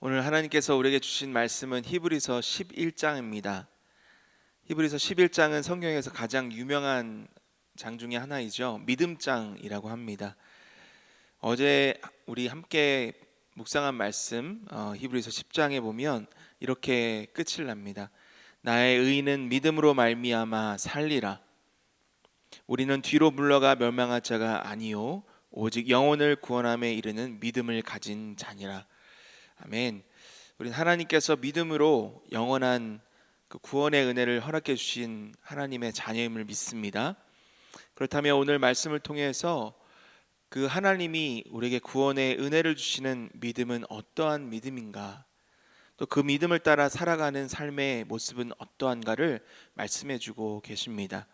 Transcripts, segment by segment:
오늘 하나님께서 우리에게 주신 말씀은 히브리서 11장입니다. 히브리서 11장은 성경에서 가장 유명한 장 중에 하나이죠. 믿음장이라고 합니다. 어제 우리 함께 묵상한 말씀 히브리서 10장에 보면 이렇게 끝을 납니다. 나의 의인은 믿음으로 말미암아 살리라. 우리는 뒤로 물러가 멸망할 자가 아니요 오직 영혼을 구원함에 이르는 믿음을 가진 자니라. 아멘. 우린 하나님께서 믿음으로 영원한 그 구원의 은혜를 허락해 주신 하나님의 자녀임을 믿습니다. 그렇다면 오늘 말씀을 통해서 그 하나님이 우리에게 구원의 은혜를 주시는 믿음은 어떠한 믿음인가, 또 그 믿음을 따라 살아가는 삶의 모습은 어떠한가를 말씀해 주고 계십니다.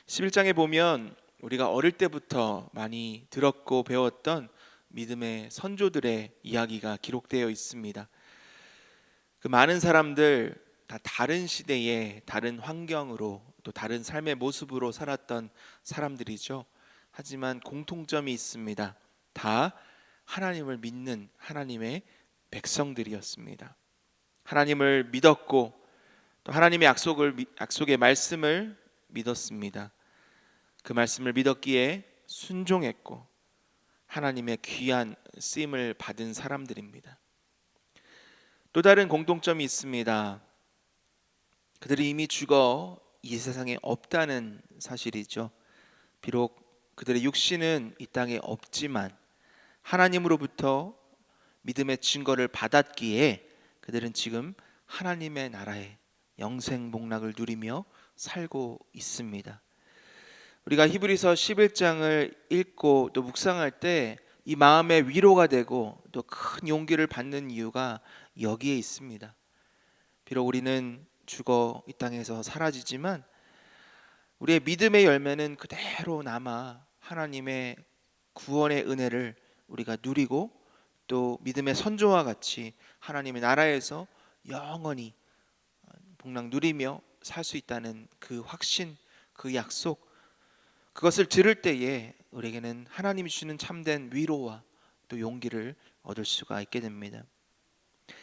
11장에 보면 우리가 어릴 때부터 많이 들었고 배웠던 믿음의 선조들의 이야기가 기록되어 있습니다. 그 많은 사람들 다 다른 시대에 다른 환경으로 또 다른 삶의 모습으로 살았던 사람들이죠. 하지만 공통점이 있습니다. 다 하나님을 믿는 하나님의 백성들이었습니다. 하나님을 믿었고 또 하나님의 약속의 말씀을 믿었습니다. 그 말씀을 믿었기에 순종했고 하나님의 귀한 쓰임을 받은 사람들입니다. 또 다른 공통점이 있습니다. 그들이 이미 죽어 이 세상에 없다는 사실이죠. 비록 그들의 육신은 이 땅에 없지만 하나님으로부터 믿음의 증거를 받았기에 그들은 지금 하나님의 나라에 영생복락을 누리며 살고 있습니다. 우리가 히브리서 11장을 읽고 또 묵상할 때 이 마음의 위로가 되고 또 큰 용기를 받는 이유가 여기에 있습니다. 비록 우리는 죽어 이 땅에서 사라지지만 우리의 믿음의 열매는 그대로 남아 하나님의 구원의 은혜를 우리가 누리고 또 믿음의 선조와 같이 하나님의 나라에서 영원히 복락 누리며 살 수 있다는 그 확신, 그 약속, 그것을 들을 때에 우리에게는 하나님이 주시는 참된 위로와 또 용기를 얻을 수가 있게 됩니다.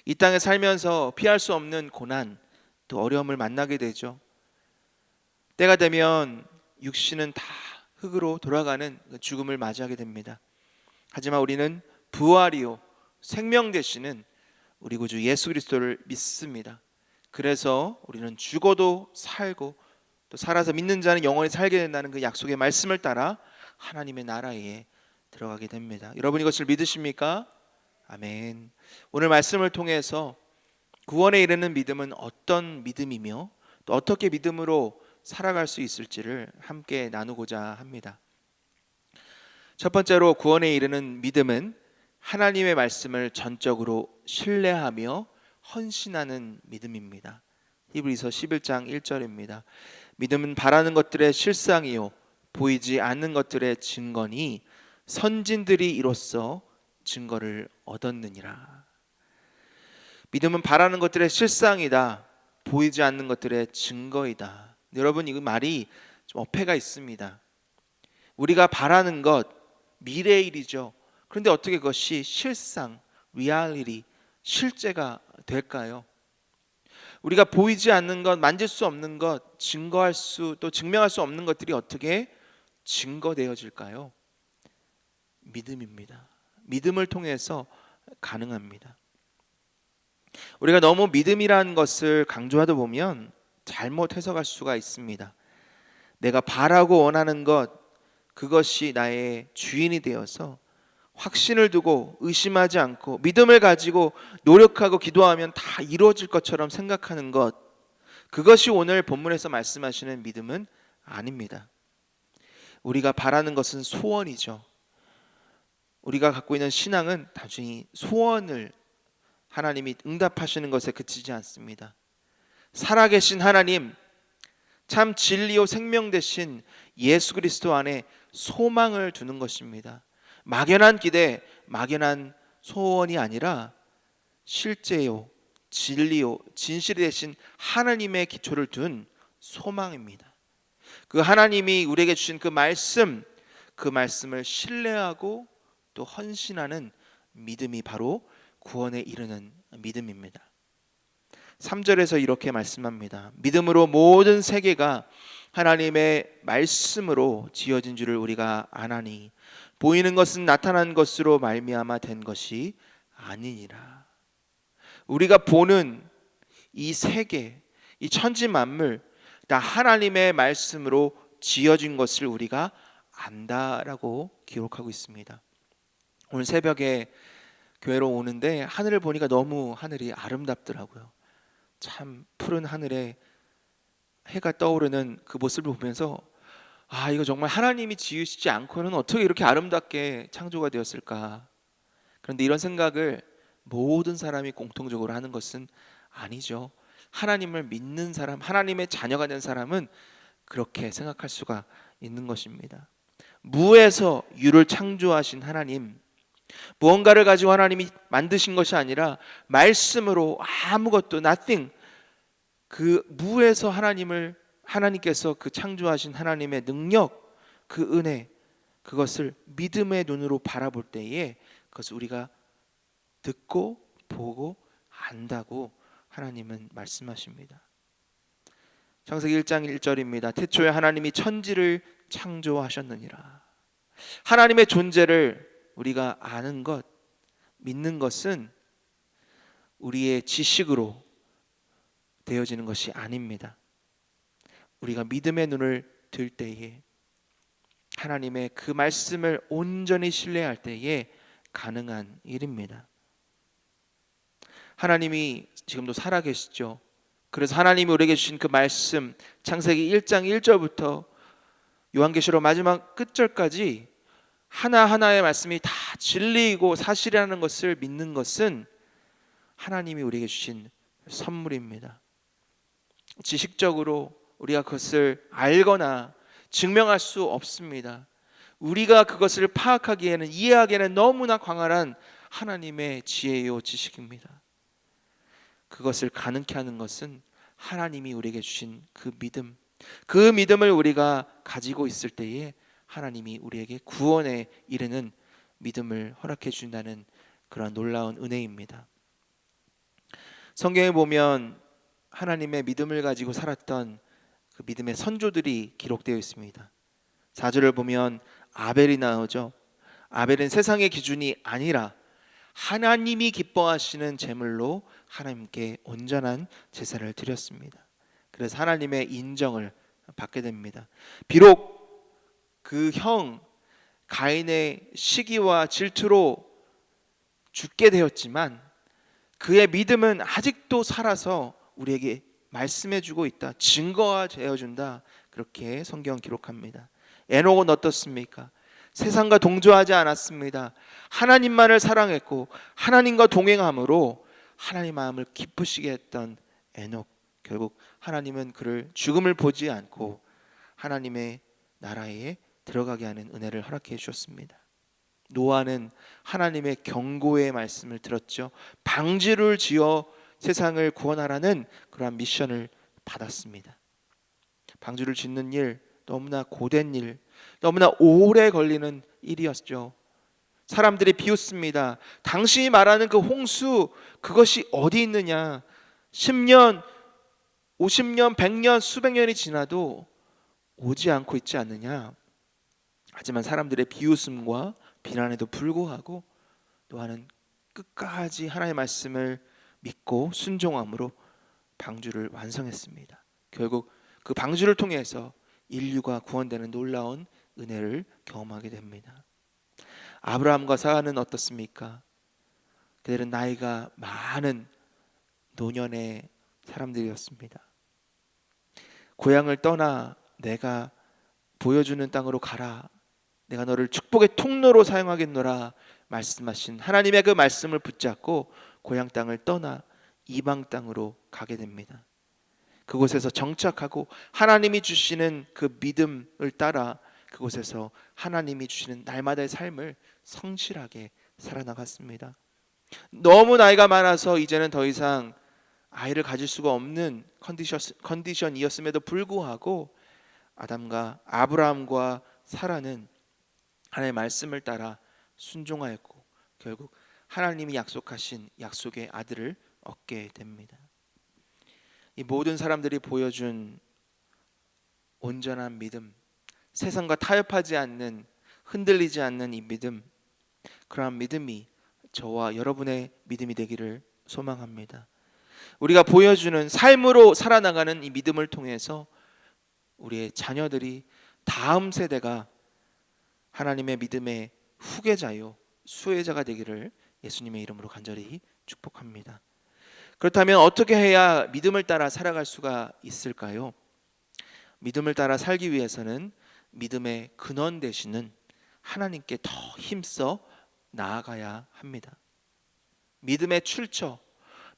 이 땅에 살면서 피할 수 없는 고난 또 어려움을 만나게 되죠. 때가 되면 육신은 다 흙으로 돌아가는 죽음을 맞이하게 됩니다. 하지만 우리는 부활이요 생명 되시는 우리 구주 예수 그리스도를 믿습니다. 그래서 우리는 죽어도 살고 또 살아서 믿는 자는 영원히 살게 된다는 그 약속의 말씀을 따라 하나님의 나라에 들어가게 됩니다. 여러분 이것을 믿으십니까? 아멘. 오늘 말씀을 통해서 구원에 이르는 믿음은 어떤 믿음이며 또 어떻게 믿음으로 살아갈 수 있을지를 함께 나누고자 합니다. 첫 번째로 구원에 이르는 믿음은 하나님의 말씀을 전적으로 신뢰하며 헌신하는 믿음입니다. 히브리서 11장 1절입니다. 믿음은 바라는 것들의 실상이요 보이지 않는 것들의 증거니 선진들이 이로써 증거를 얻었느니라. 믿음은 바라는 것들의 실상이다. 보이지 않는 것들의 증거이다. 여러분, 이 말이 좀 어폐가 있습니다. 우리가 바라는 것, 미래의 일이죠. 그런데 어떻게 그것이 실상, 리얼리티, 실제가 될까요? 우리가 보이지 않는 것, 만질 수 없는 것, 증거할 수 또 증명할 수 없는 것들이 어떻게 증거되어질까요? 믿음입니다. 믿음을 통해서 가능합니다. 우리가 너무 믿음이라는 것을 강조하다 보면 잘못 해석할 수가 있습니다. 내가 바라고 원하는 것, 그것이 나의 주인이 되어서 확신을 두고 의심하지 않고 믿음을 가지고 노력하고 기도하면 다 이루어질 것처럼 생각하는 것, 그것이 오늘 본문에서 말씀하시는 믿음은 아닙니다. 우리가 바라는 것은 소원이죠. 우리가 갖고 있는 신앙은 단순히 소원을 하나님이 응답하시는 것에 그치지 않습니다. 살아계신 하나님, 참 진리요 생명 되신 예수 그리스도 안에 소망을 두는 것입니다. 막연한 기대, 막연한 소원이 아니라 실제요, 진리요, 진실이 되신 하나님의 기초를 둔 소망입니다. 그 하나님이 우리에게 주신 그 말씀을 신뢰하고 또 헌신하는 믿음이 바로 구원에 이르는 믿음입니다. 3절에서 이렇게 말씀합니다. 믿음으로 모든 세계가 하나님의 말씀으로 지어진 줄을 우리가 아나니 보이는 것은 나타난 것으로 말미암아 된 것이 아니니라. 우리가 보는 이 세계, 이 천지 만물 다 하나님의 말씀으로 지어진 것을 우리가 안다라고 기록하고 있습니다. 오늘 새벽에 교회로 오는데 하늘을 보니까 너무 하늘이 아름답더라고요. 참 푸른 하늘에 해가 떠오르는 그 모습을 보면서 이거 정말 하나님이 지으시지 않고는 어떻게 이렇게 아름답게 창조가 되었을까. 그런데 이런 생각을 모든 사람이 공통적으로 하는 것은 아니죠. 하나님을 믿는 사람, 하나님의 자녀가 된 사람은 그렇게 생각할 수가 있는 것입니다. 무에서 유를 창조하신 하나님, 무언가를 가지고 하나님이 만드신 것이 아니라 말씀으로 아무것도 nothing, 그 무에서 하나님께서 그 창조하신 하나님의 능력, 그 은혜, 그것을 믿음의 눈으로 바라볼 때에 그것을 우리가 듣고 보고 안다고 하나님은 말씀하십니다. 창세기 1장 1절입니다. 태초에 하나님이 천지를 창조하셨느니라. 하나님의 존재를 우리가 아는 것, 믿는 것은 우리의 지식으로 되어지는 것이 아닙니다. 우리가 믿음의 눈을 들 때에 하나님의 그 말씀을 온전히 신뢰할 때에 가능한 일입니다. 하나님이 지금도 살아계시죠. 그래서 하나님이 우리에게 주신 그 말씀, 창세기 1장 1절부터 요한계시록 마지막 끝절까지 하나하나의 말씀이 다 진리이고 사실이라는 것을 믿는 것은 하나님이 우리에게 주신 선물입니다. 지식적으로 우리가 그것을 알거나 증명할 수 없습니다. 우리가 그것을 파악하기에는, 이해하기에는 너무나 광활한 하나님의 지혜요 지식입니다. 그것을 가능케 하는 것은 하나님이 우리에게 주신 그 믿음, 그 믿음을 우리가 가지고 있을 때에 하나님이 우리에게 구원에 이르는 믿음을 허락해 준다는 그런 놀라운 은혜입니다. 성경에 보면 하나님의 믿음을 가지고 살았던 그 믿음의 선조들이 기록되어 있습니다. 4절을 보면 아벨이 나오죠. 아벨은 세상의 기준이 아니라 하나님이 기뻐하시는 제물로 하나님께 온전한 제사를 드렸습니다. 그래서 하나님의 인정을 받게 됩니다. 비록 그 형 가인의 시기와 질투로 죽게 되었지만 그의 믿음은 아직도 살아서 우리에게 말씀해주고 있다, 증거되어준다, 그렇게 성경 기록합니다. 에녹은 어떻습니까? 세상과 동조하지 않았습니다. 하나님만을 사랑했고 하나님과 동행함으로 하나님 마음을 기쁘시게 했던 에녹, 결국 하나님은 그를 죽음을 보지 않고 하나님의 나라에 들어가게 하는 은혜를 허락해 주셨습니다. 노아는 하나님의 경고의 말씀을 들었죠. 방주를 지어 세상을 구원하라는 그러한 미션을 받았습니다. 방주를 짓는 일, 너무나 고된 일, 너무나 오래 걸리는 일이었죠. 사람들이 비웃습니다. 당신이 말하는 그 홍수, 그것이 어디 있느냐? 10년, 50년, 100년, 수백 년이 지나도 오지 않고 있지 않느냐? 하지만 사람들의 비웃음과 비난에도 불구하고 노아는 끝까지 하나님의 말씀을 믿고 순종함으로 방주를 완성했습니다. 결국 그 방주를 통해서 인류가 구원되는 놀라운 은혜를 경험하게 됩니다. 아브라함과 사라는 어떻습니까? 그들은 나이가 많은 노년의 사람들이었습니다. 고향을 떠나 내가 보여주는 땅으로 가라, 내가 너를 축복의 통로로 사용하겠노라 말씀하신 하나님의 그 말씀을 붙잡고 고향 땅을 떠나 이방 땅으로 가게 됩니다. 그곳에서 정착하고 하나님이 주시는 그 믿음을 따라 그곳에서 하나님이 주시는 날마다의 삶을 성실하게 살아나갔습니다. 너무 나이가 많아서 이제는 더 이상 아이를 가질 수가 없는 컨디션이었음에도 불구하고 아브라함과 사라는 하나님의 말씀을 따라 순종하였고 결국 하나님이 약속하신 약속의 아들을 얻게 됩니다. 이 모든 사람들이 보여준 온전한 믿음, 세상과 타협하지 않는, 흔들리지 않는 이 믿음, 그러한 믿음이 저와 여러분의 믿음이 되기를 소망합니다. 우리가 보여주는 삶으로 살아나가는 이 믿음을 통해서 우리의 자녀들이 다음 세대가 하나님의 믿음의 후계자요 수혜자가 되기를 예수님의 이름으로 간절히 축복합니다. 그렇다면 어떻게 해야 믿음을 따라 살아갈 수가 있을까요? 믿음을 따라 살기 위해서는 믿음의 근원 되시는 하나님께 더 힘써 나아가야 합니다. 믿음의 출처,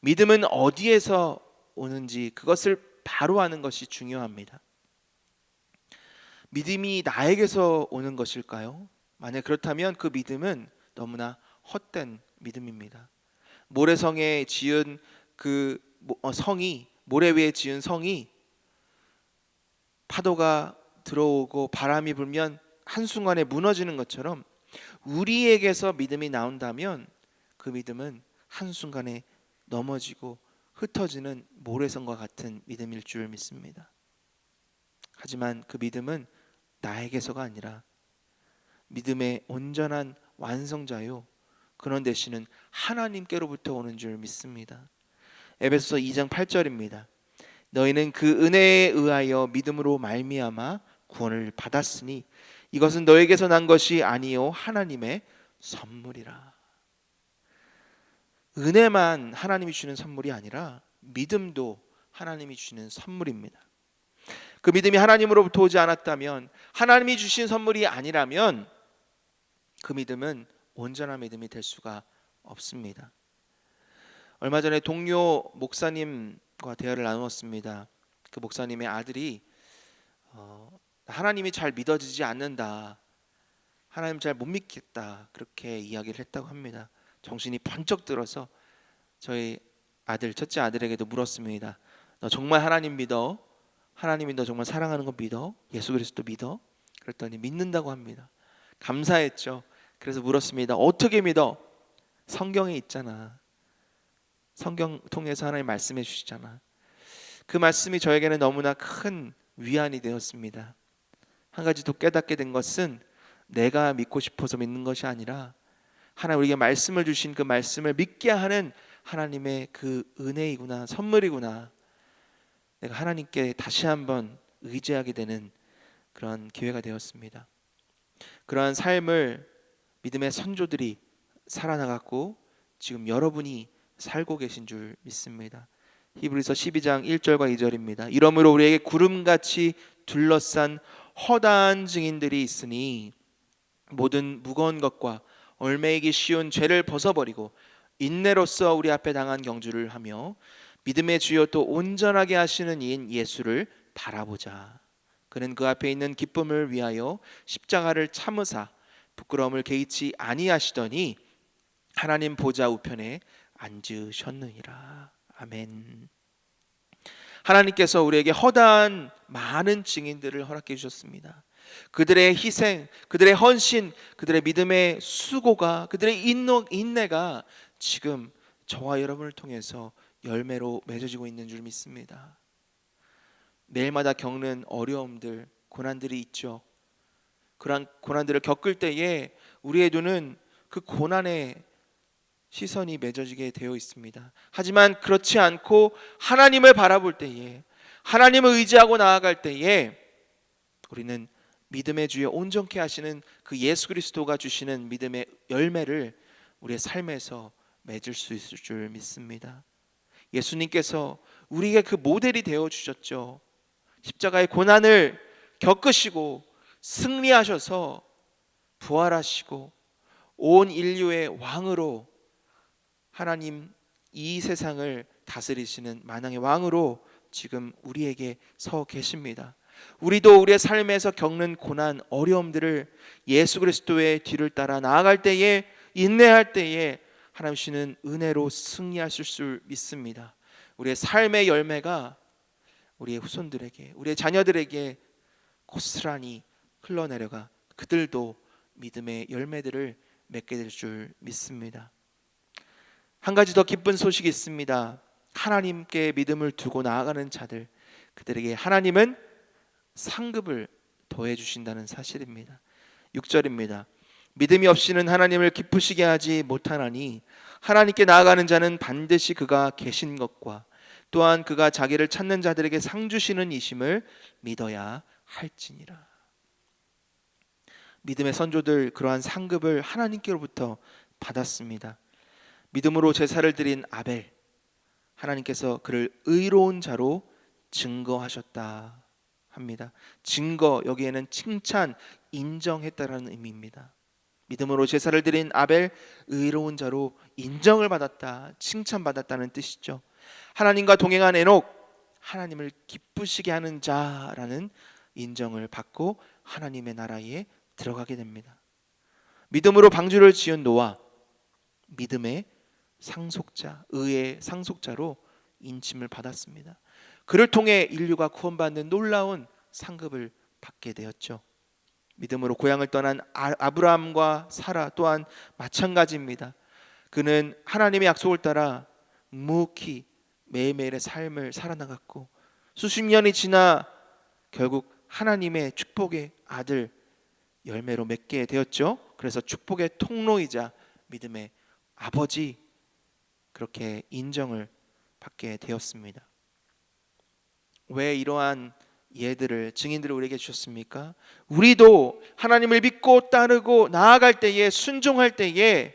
믿음은 어디에서 오는지 그것을 바로 아는 것이 중요합니다. 믿음이 나에게서 오는 것일까요? 만약 그렇다면 그 믿음은 너무나 헛된 믿음입니다. 모래성에 지은 그 성이, 모래 위에 지은 성이 파도가 들어오고 바람이 불면 한순간에 무너지는 것처럼 우리에게서 믿음이 나온다면 그 믿음은 한순간에 넘어지고 흩어지는 모래성과 같은 믿음일 줄 믿습니다. 하지만 그 믿음은 나에게서가 아니라 믿음의 온전한 완성자요 근원 되시는 하나님께로부터 오는 줄 믿습니다. 에베소서 2장 8절입니다. 너희는 그 은혜에 의하여 믿음으로 말미암아 구원을 받았으니 이것은 너에게서 난 것이 아니요 하나님의 선물이라. 은혜만 하나님이 주시는 선물이 아니라 믿음도 하나님이 주시는 선물입니다. 그 믿음이 하나님으로부터 오지 않았다면, 하나님이 주신 선물이 아니라면 그 믿음은 온전한 믿음이 될 수가 없습니다. 얼마 전에 동료 목사님과 대화를 나누었습니다. 그 목사님의 아들이 하나님이 잘 믿어지지 않는다, 하나님 잘 못 믿겠다, 그렇게 이야기를 했다고 합니다. 정신이 번쩍 들어서 저희 아들, 첫째 아들에게도 물었습니다. 너 정말 하나님 믿어? 하나님이 너 정말 사랑하는 거 믿어? 예수 그리스도 믿어? 그랬더니 믿는다고 합니다. 감사했죠. 그래서 물었습니다. 어떻게 믿어? 성경에 있잖아. 성경 통해서 하나님 말씀해 주시잖아. 그 말씀이 저에게는 너무나 큰 위안이 되었습니다. 한 가지 더 깨닫게 된 것은 내가 믿고 싶어서 믿는 것이 아니라 하나님 우리에게 말씀을 주신 그 말씀을 믿게 하는 하나님의 그 은혜이구나, 선물이구나. 내가 하나님께 다시 한번 의지하게 되는 그런 기회가 되었습니다. 그러한 삶을 믿음의 선조들이 살아나갔고 지금 여러분이 살고 계신 줄 믿습니다. 히브리서 12장 1절과 2절입니다. 이러므로 우리에게 구름같이 둘러싼 허다한 증인들이 있으니 모든 무거운 것과 얽매이기 쉬운 죄를 벗어버리고 인내로써 우리 앞에 당한 경주를 하며 믿음의 주요 또 온전하게 하시는 이인 예수를 바라보자. 그는 그 앞에 있는 기쁨을 위하여 십자가를 참으사 부끄러움을 개의치 아니하시더니 하나님 보좌 우편에 앉으셨느니라. 아멘. 하나님께서 우리에게 허다한 많은 증인들을 허락해 주셨습니다. 그들의 희생, 그들의 헌신, 그들의 믿음의 수고가, 그들의 인내가 지금 저와 여러분을 통해서 열매로 맺어지고 있는 줄 믿습니다. 매일마다 겪는 어려움들, 고난들이 있죠. 그런 고난들을 겪을 때에 우리의 눈은 그 고난의 시선이 맺어지게 되어 있습니다. 하지만 그렇지 않고 하나님을 바라볼 때에, 하나님을 의지하고 나아갈 때에 우리는 믿음의 주에 온전케 하시는 그 예수 그리스도가 주시는 믿음의 열매를 우리의 삶에서 맺을 수 있을 줄 믿습니다. 예수님께서 우리에게 그 모델이 되어 주셨죠. 십자가의 고난을 겪으시고 승리하셔서 부활하시고 온 인류의 왕으로, 하나님 이 세상을 다스리시는 만왕의 왕으로 지금 우리에게 서 계십니다. 우리도 우리의 삶에서 겪는 고난, 어려움들을 예수 그리스도의 뒤를 따라 나아갈 때에, 인내할 때에 하나님 주시는 은혜로 승리하실 줄 믿습니다. 우리의 삶의 열매가 우리의 후손들에게, 우리의 자녀들에게 고스란히 흘러내려가 그들도 믿음의 열매들을 맺게 될 줄 믿습니다. 한 가지 더 기쁜 소식이 있습니다. 하나님께 믿음을 두고 나아가는 자들, 그들에게 하나님은 상급을 더해 주신다는 사실입니다. 6절입니다. 믿음이 없이는 하나님을 기쁘시게 하지 못하나니 하나님께 나아가는 자는 반드시 그가 계신 것과 또한 그가 자기를 찾는 자들에게 상 주시는 이심을 믿어야 할지니라. 믿음의 선조들 그러한 상급을 하나님께로부터 받았습니다. 믿음으로 제사를 드린 아벨, 하나님께서 그를 의로운 자로 증거하셨다 합니다. 증거, 여기에는 칭찬, 인정했다라는 의미입니다. 믿음으로 제사를 드린 아벨, 의로운 자로 인정을 받았다, 칭찬받았다는 뜻이죠. 하나님과 동행한 에녹, 하나님을 기쁘시게 하는 자라는 인정을 받고 하나님의 나라에 들어가게 됩니다. 믿음으로 방주를 지은 노아, 믿음의 상속자, 의의 상속자로 인침을 받았습니다. 그를 통해 인류가 구원받는 놀라운 상급을 받게 되었죠. 믿음으로 고향을 떠난 아브라함과 사라 또한 마찬가지입니다. 그는 하나님의 약속을 따라 묵묵히 매일매일의 삶을 살아나갔고 수십 년이 지나 결국 하나님의 축복의 아들 열매로 맺게 되었죠. 그래서 축복의 통로이자 믿음의 아버지, 그렇게 인정을 받게 되었습니다. 왜 이러한 예들을, 증인들을 우리에게 주셨습니까? 우리도 하나님을 믿고 따르고 나아갈 때에, 순종할 때에,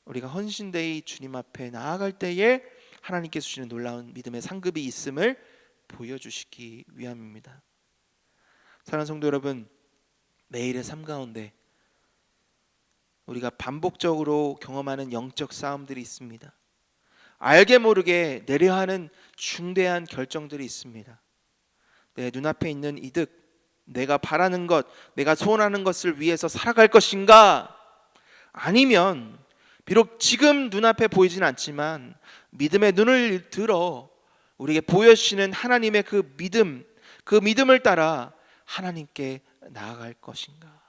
우리가 헌신되이 주님 앞에 나아갈 때에 하나님께서 주시는 놀라운 믿음의 상급이 있음을 보여주시기 위함입니다. 사랑하는 성도 여러분, 매일의 삶 가운데 우리가 반복적으로 경험하는 영적 싸움들이 있습니다. 알게 모르게 내려야 하는 중대한 결정들이 있습니다. 내 눈앞에 있는 이득, 내가 바라는 것, 내가 소원하는 것을 위해서 살아갈 것인가? 아니면 비록 지금 눈앞에 보이진 않지만 믿음의 눈을 들어 우리에게 보여주시는 하나님의 그 믿음을 따라 하나님께 나아갈 것인가?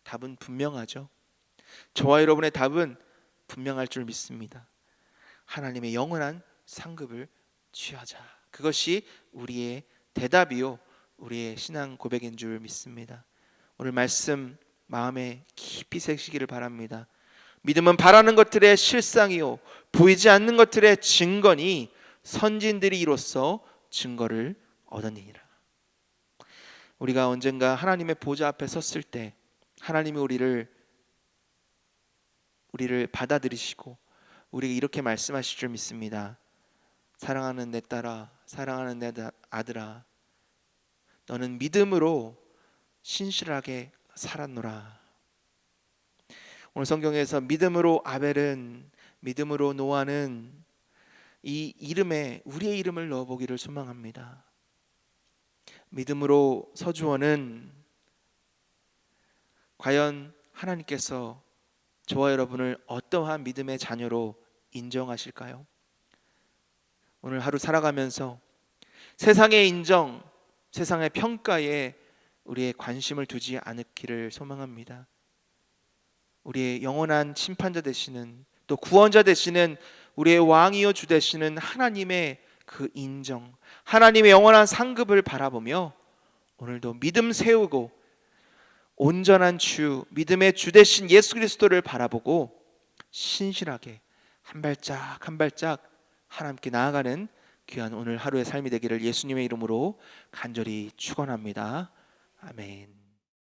답은 분명하죠. 저와 여러분의 답은 분명할 줄 믿습니다. 하나님의 영원한 상급을 취하자. 그것이 우리의 대답이요, 우리의 신앙 고백인 줄 믿습니다. 오늘 말씀 마음에 깊이 새기시기를 바랍니다. 믿음은 바라는 것들의 실상이요 보이지 않는 것들의 증거니 선진들이 이로써 증거를 얻으니라. 우리가 언젠가 하나님의 보좌 앞에 섰을 때 하나님이 우리를 받아들이시고 우리에게 이렇게 말씀하실 줄 믿습니다. 사랑하는 내 딸아, 사랑하는 내 아들아, 너는 믿음으로 신실하게 살았노라. 오늘 성경에서 믿음으로 아벨은, 믿음으로 노아는 이 이름에 우리의 이름을 넣어보기를 소망합니다. 믿음으로 서주원은 과연 하나님께서 저와 여러분을 어떠한 믿음의 자녀로 인정하실까요? 오늘 하루 살아가면서 세상의 인정, 세상의 평가에 우리의 관심을 두지 않기를 소망합니다. 우리의 영원한 심판자 되시는, 또 구원자 되시는 우리의 왕이요 주 되시는 하나님의 그 인정, 하나님의 영원한 상급을 바라보며 오늘도 믿음 세우고 온전한 주, 믿음의 주 되신 예수 그리스도를 바라보고 신실하게 한 발짝 한 발짝 하나님께 나아가는 귀한 오늘 하루의 삶이 되기를 예수님의 이름으로 간절히 축원합니다. 아멘.